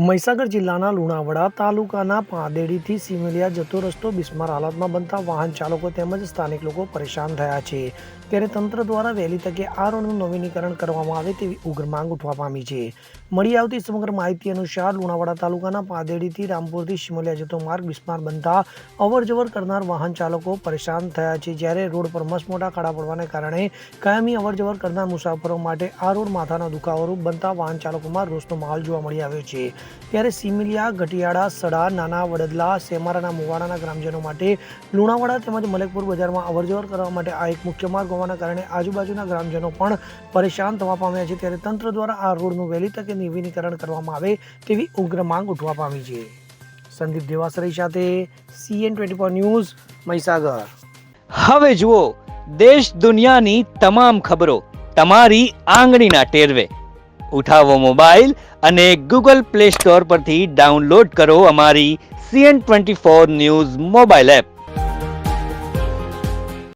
મહીસાગર જિલ્લાના લુણાવાડા તાલુકાના પાદેડીથી સિમલિયા જતો રસ્તો બિસ્માર હાલતમાં બનતા વાહન ચાલકો તેમજ સ્થાનિક લોકો પરેશાન થયા છે. ત્યારે તંત્ર દ્વારા વહેલી તકે આ રોડનું નવીનીકરણ કરવામાં આવે તેવી ઉગ્ર માંગ ઉઠવા પામી છે. મળી આવતી સમગ્ર માહિતી અનુસાર લુણાવાડા તાલુકાના પાદેડીથી રામપુરથી સિમલિયા જતો માર્ગ બિસ્માર બનતા અવરજવર કરનાર વાહન ચાલકો પરેશાન થયા છે. જ્યારે રોડ પર મસમોટા ખાડા પડવાને કારણે કાયમી અવરજવર કરનાર મુસાફરો માટે આ રોડ માથાનો દુખાવોરૂપ બનતા વાહન ચાલકોમાં રોષનો માહોલ જોવા મળી આવ્યો છે. ત્યારે સિમલિયા, ઘટિયાળા, સડા, નાના વડદલા, સેમારાના મુવાડાના ગ્રામજનો માટે લુણાવાડા તેમજ મલેકપુર બજારમાં અવરજવર કરવા માટે આ એક મુખ્ય માર્ગ હોવાના કારણે આજુબાજુના ગ્રામજનો પણ પરેશાન થવા પામ્યા છે. ત્યારે તંત્ર દ્વારા આ રોડનું વહેલી તકે નવીનીકરણ કરવામાં આવે તેવી ઉગ્ર માંગ ઉઠવા પામી છે. સંદીપ દેવાસરી સાથે CN24 ન્યૂઝ, મહીસાગર. હવે જુઓ દેશ દુનિયાની તમામ ખબરો તમારી આંગળીના ટેરવે. ઉઠાવો મોબાઈલ અને ગૂગલ પ્લે સ્ટોર પરથી ડાઉનલોડ કરો અમારી CN24 ન્યૂઝ મોબાઈલ એપ.